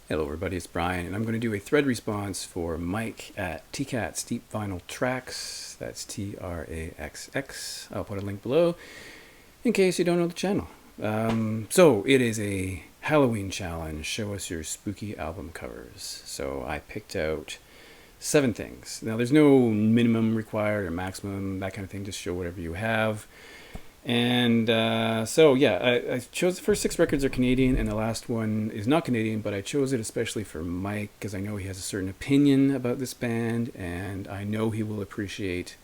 Hello everybody, it's Brian, and I'm going to do a thread response for Mike at TCAT's Deep Vinyl Tracks. That's TRAXX. I'll put a link below in case you don't know the channel. So it is a Halloween challenge. Show us your spooky album covers. So I picked out 7 things. Now there's no minimum required or maximum, that kind of thing. Just show whatever you have. And I chose the first 6 records are Canadian, and the last one is not Canadian, but I chose it especially for Mike because I know he has a certain opinion about this band, and I know he will appreciate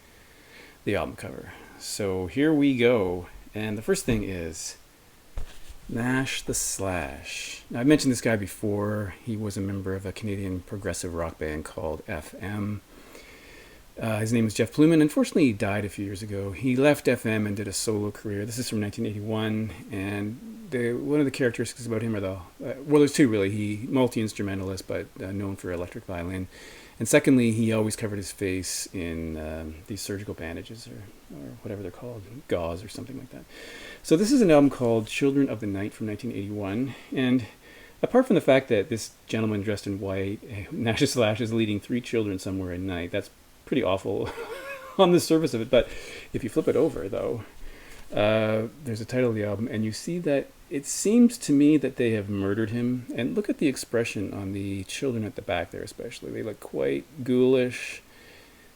the album cover. So here we go, and the first thing is Nash the Slash. Now, I've mentioned this guy before. He was a member of a Canadian progressive rock band called FM. His name is Jeff Pluman. Unfortunately, he died a few years ago. He left FM and did a solo career. This is from 1981, and one of the characteristics about him are well, there's 2 really. He multi-instrumentalist, but known for electric violin. And secondly, he always covered his face in these surgical bandages or whatever they're called, gauze or something like that. So this is an album called Children of the Night from 1981, and apart from the fact that this gentleman dressed in white, Nash the Slash, is leading 3 children somewhere at night, that's pretty awful on the surface of it. But if you flip it over, though, there's a title of the album, and you see that it seems to me that they have murdered him. And look at the expression on the children at the back there especially. They look quite ghoulish,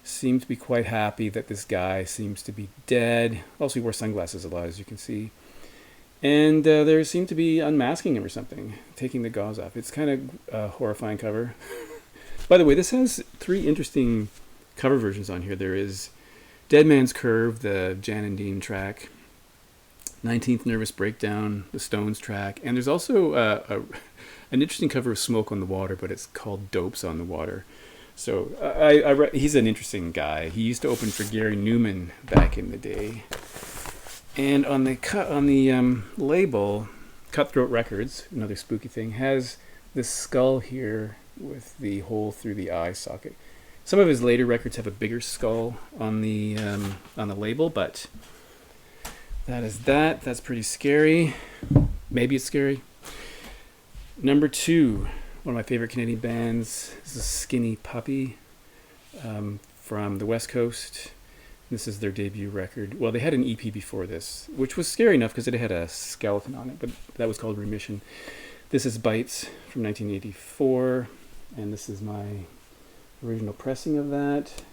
seem to be quite happy that this guy seems to be dead. Also, he wore sunglasses a lot, as you can see. And they seem to be unmasking him or something, taking the gauze off. It's kind of a horrifying cover. By the way, this has 3 interesting cover versions on here. There is Dead Man's Curve, the Jan and Dean track, 19th Nervous Breakdown, the Stones track, and there's also an interesting cover of Smoke on the Water, but it's called Dopes on the Water. So he's an interesting guy. He used to open for Gary Newman back in the day. And on the label, Cutthroat Records, another spooky thing, has this skull here with the hole through the eye socket. Some of his later records have a bigger skull on the label, but that is that. That's pretty scary. Maybe it's scary. Number 2, one of my favorite Canadian bands. This is Skinny Puppy from the West Coast. This is their debut record. Well, they had an EP before this, which was scary enough because it had a skeleton on it, but that was called Remission. This is Bites from 1984, and this is my original pressing of that.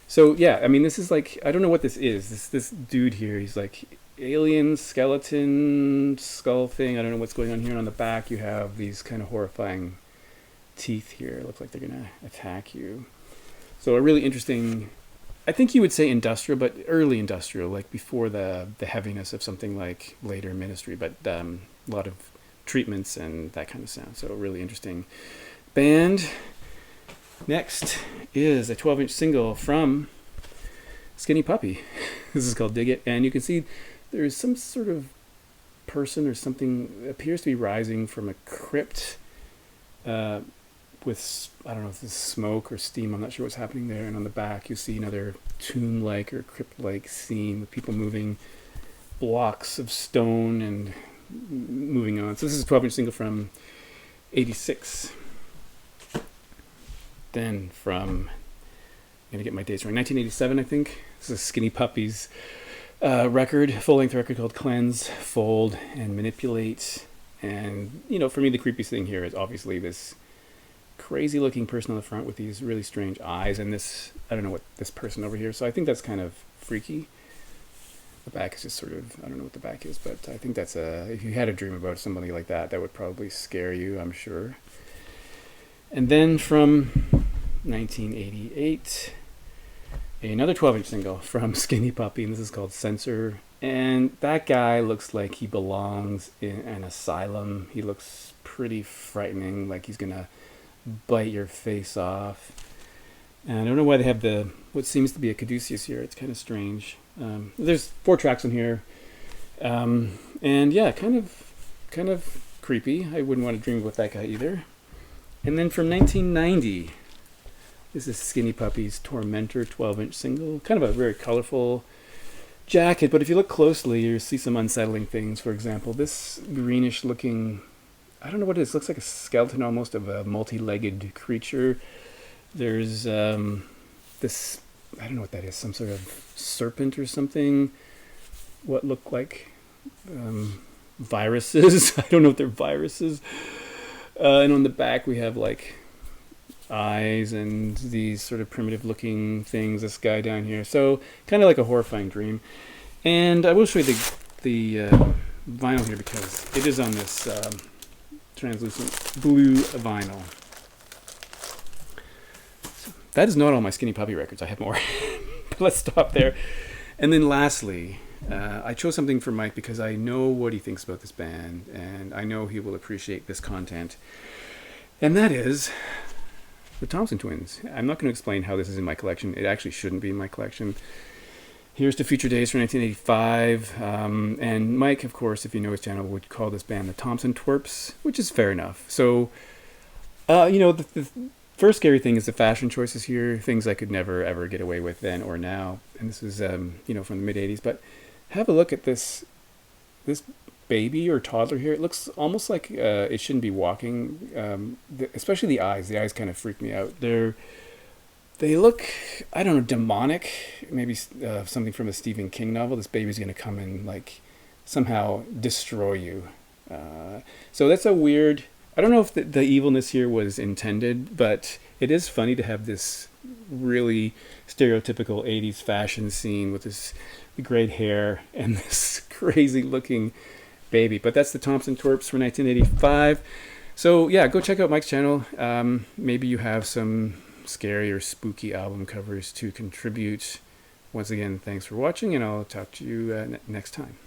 So yeah, I mean, this is like, I don't know what this is. This dude here, he's like alien skeleton skull thing. I don't know what's going on here. On the back you have these kind of horrifying teeth here. It looks like they're gonna attack you. So a really interesting, I think you would say industrial, but early industrial, like before the heaviness of something like later Ministry, but a lot of treatments and that kind of sound. So a really interesting band. Next is a 12-inch single from Skinny Puppy. This is called Dig It, and you can see there's some sort of person or something that appears to be rising from a crypt with, I don't know if this is smoke or steam, I'm not sure what's happening there. And on the back you see another tomb-like or crypt-like scene with people moving blocks of stone and moving on. So this is a 12-inch single from 86. Then from, I'm going to get my dates wrong, 1987, I think. This is Skinny Puppy's record, full-length record called Cleanse, Fold, and Manipulate. And, you know, for me, the creepiest thing here is obviously this crazy-looking person on the front with these really strange eyes, and this, I don't know what this person over here, so I think that's kind of freaky. The back is just sort of, I don't know what the back is, but I think that's if you had a dream about somebody like that, that would probably scare you, I'm sure. And then from 1988, another 12-inch single from Skinny Puppy, and this is called Censor. And that guy looks like he belongs in an asylum. He looks pretty frightening, like he's going to bite your face off. And I don't know why they have what seems to be a caduceus here. It's kind of strange. There's 4 tracks on here. And yeah, kind of creepy. I wouldn't want to dream about that guy either. And then from 1990, this is Skinny Puppy's Tormentor 12-inch single. Kind of a very colorful jacket, but if you look closely, you'll see some unsettling things. For example, this greenish-looking I don't know what it is. It looks like a skeleton almost of a multi-legged creature. There's this, I don't know what that is, some sort of serpent or something. What look like viruses. I don't know if they're viruses. And on the back we have like eyes and these sort of primitive looking things, this guy down here. So kind of like a horrifying dream. And I will show you the vinyl here because it is on this translucent blue vinyl. That is not all my Skinny Puppy records. I have more. But let's stop there. And then lastly, I chose something for Mike because I know what he thinks about this band, and I know he will appreciate this content. And that is the Thompson Twins. I'm not going to explain how this is in my collection. It actually shouldn't be in my collection. Here's to Future Days from 1985. And Mike, of course, if you know his channel, would call this band the Thompson Twerps, which is fair enough. So, the first scary thing is the fashion choices here, things I could never, ever get away with then or now. And this is, from the mid-'80s. But have a look at this baby or toddler here. It looks almost like it shouldn't be walking, especially the eyes. The eyes kind of freak me out. They look, I don't know, demonic. Maybe something from a Stephen King novel. This baby's going to come and like somehow destroy you. So that's a weird, I don't know if the evilness here was intended, but it is funny to have this really stereotypical 80s fashion scene with this great hair and this crazy looking baby. But that's the Thompson Twerps for 1985. So yeah, go check out Mike's channel. Maybe you have some scary or spooky album covers to contribute. Once again, thanks for watching, and I'll talk to you next time.